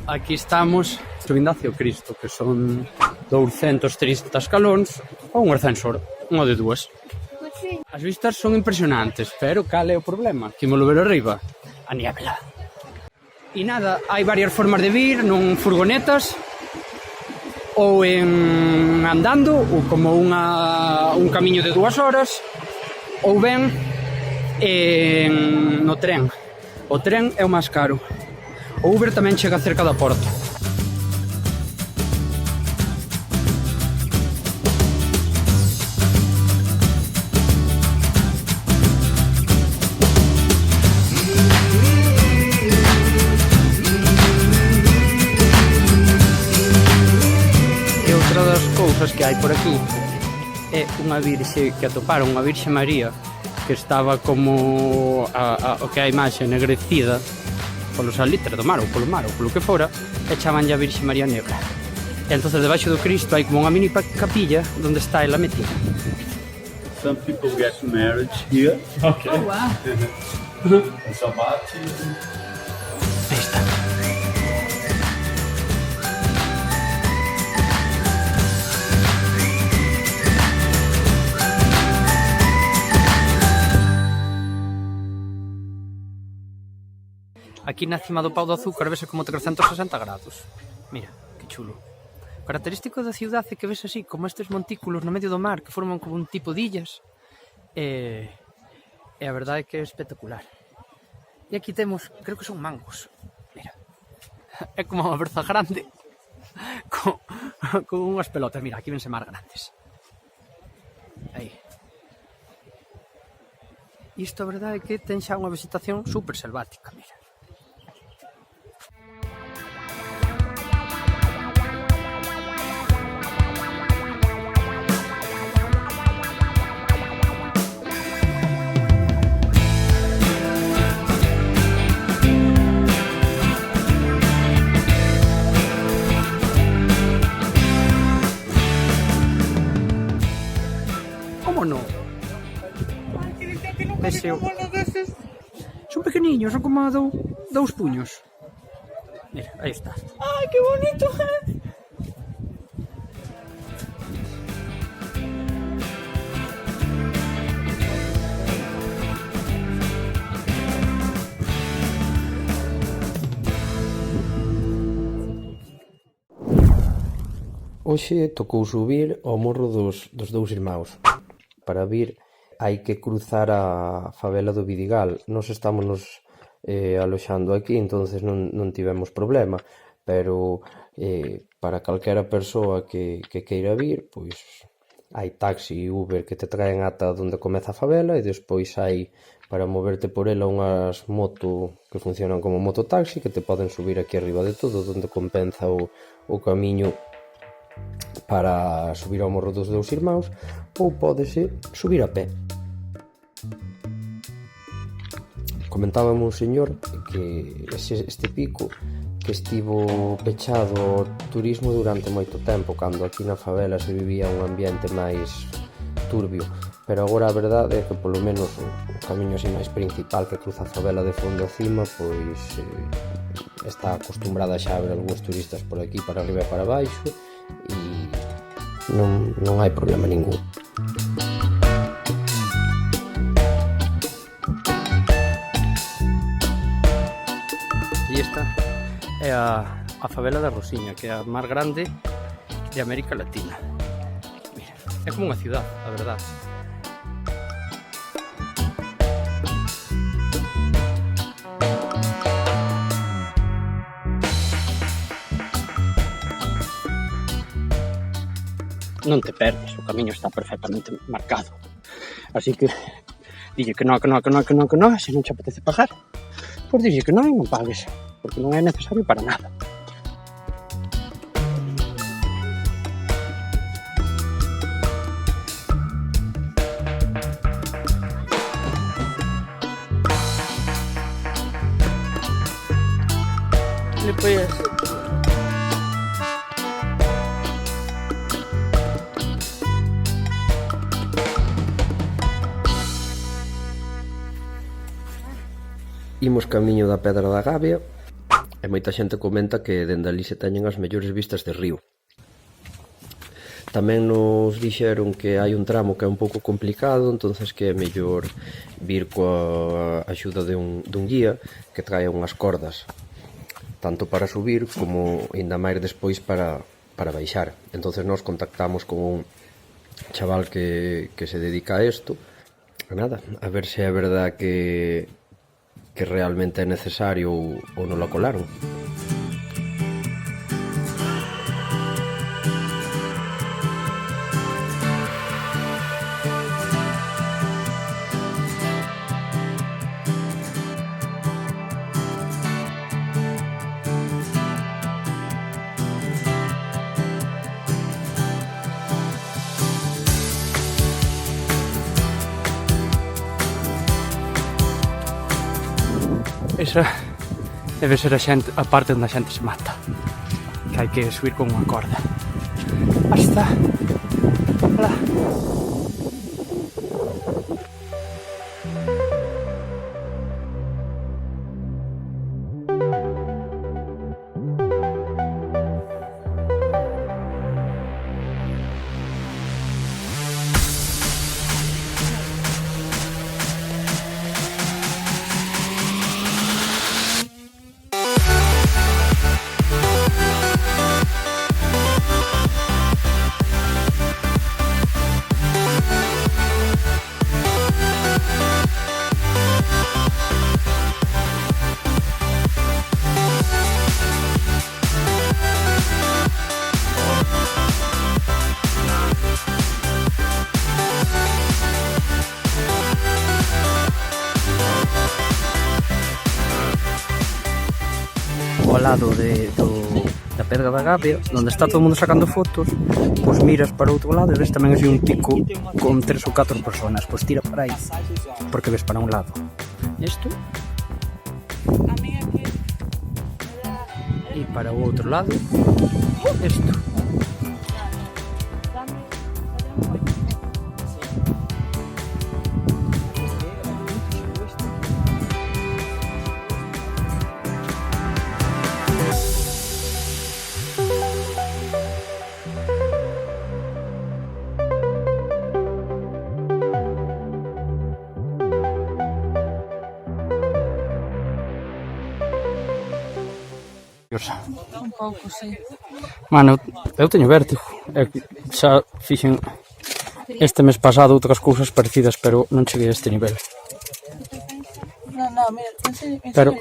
Aquí estamos subindo hacia o Cristo, que son 230 escalóns ou un ascensor, unha de dúas. As vistas son impresionantes, pero cal é o problema? Que imolo ver arriba, a niebla. E nada, hai varias formas de vir, non furgonetas, ou en andando, ou como un camiño de 2 horas, ou ben no tren. O tren é o máis caro. O Uber tamén chega cerca da porta. E outra das cousas que hai por aquí é unha virxe que atoparon, unha Virxe María, que estaba como o que a imaxe ennegrecida polo salitre do mar ou polo que fora, e chamanlle a Virxe María Negra. E entonces debaixo do Cristo hai como unha mini capilla onde está ela metida. Some people get married here. Okay. Oh, wow. Sabati. Aí está. Aquí na cima do pau do azúcar vese como 360 grados. Mira, que chulo. O característico da ciudad é que ves así como estes montículos no medio do mar que forman como un tipo de illas. E a verdade é que é espectacular. E aquí temos, creo que son mangos. Mira, é como unha berza grande con unhas pelotas. Mira, aquí vense máis grandes. Aí. Isto a verdade é que ten xa unha vegetación super selvática, mira. Como non? Ese... Son pequeniños, son como dous puños. Mira, aí está. ¡Ay, qué bonito! Hoxe tocou subir ao morro dos dous irmáns. Para vir hai que cruzar a favela do Vidigal. Nos estámonos aloxando aquí, entonces non tivemos problema, pero para calquera persoa que queira vir, pois hai taxi e Uber que te traen ata onde comeza a favela, e despois hai para moverte por ela unhas moto que funcionan como mototaxi que te poden subir aquí arriba de todo, onde compenza o camiño para subir ao morro dos dous irmáns, ou pódese subir a pé. Comentábame un señor que este pico que estivo pechado ao turismo durante moito tempo, cando aquí na favela se vivía un ambiente máis turbio, pero agora a verdade é que polo menos o camiño así máis principal que cruza a favela de fondo a cima, pois está acostumbrada xa a ver algúns turistas por aquí para arriba e para baixo, e non hai problema ningún. E esta é a favela da Rosiña, que é a máis grande de América Latina. Mira, é como unha ciudad, a verdade. Non te perdes, o camiño está perfectamente marcado. Así que dille que non, se non te apetece pagar, pois dille que non e non pagues, porque non é necesario para nada. Despois Imos camiño da Pedra da Gavia, E moita xente comenta que dende ali se teñen as mellores vistas de río. Tamén nos dixeron que hai un tramo que é un pouco complicado, entonces que é mellor vir coa axuda dun guía que traia unhas cordas, tanto para subir como ainda máis despois para baixar. Entonces nos contactamos con un chaval que se dedica a isto, e nada, a ver se é verdad que realmente é necesario ou non la colaron. Esa debe ser a parte onde a xente se mata, que hai que subir con unha corda. Hasta. Hola. Ao lado da Pedra da Gávea, onde está todo o mundo sacando fotos, pois miras para o outro lado e ves tamén así un pico con 3 ou 4 personas, pois tira para aí, porque ves para un lado isto e para o outro lado isto. Un pouco, sí. Mano, eu teño vértigo. Xa fixen este mes pasado outras cousas parecidas, pero non cheguei a este nivel. No, mira, Pero,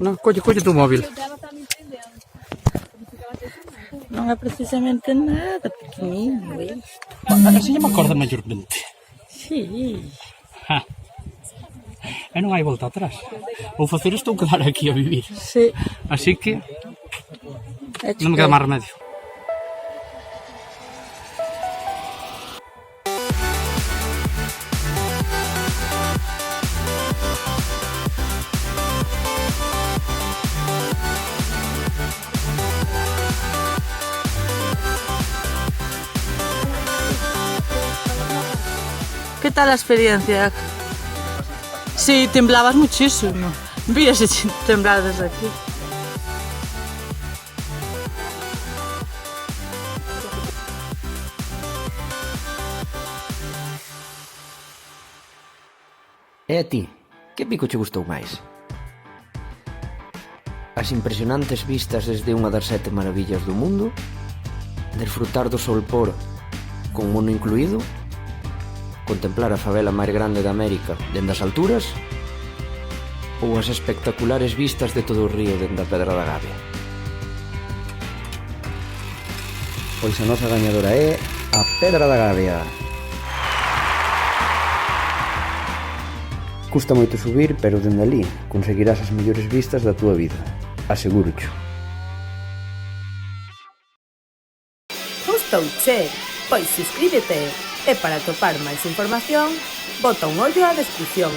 non, colle tu móvil. non é precisamente nada pequeniño isto. Así me acorda maiormente. Sí. E non hai volta atrás. Vou facer isto ou quedar aquí a vivir. Sí. Así que non me queda máis remedio. ¿Qué tal la experiencia? Sí, temblabas muchísimo. Mira si temblar desde aquí. E a ti, que pico che gustou máis? As impresionantes vistas desde unha das 7 maravillas do mundo? Desfrutar do solpor con mono incluído? Contemplar a favela máis grande de América dende as alturas? Ou as espectaculares vistas de todo o río dende a Pedra da Gávea? Pois a nosa gañadora é a Pedra da Gávea. Custa moito subir, pero dende ali conseguirás as mellores vistas da túa vida. Asegúrocho. Gustouche? Pois suscríbete e para atopar máis información, bota un ollo á descripción.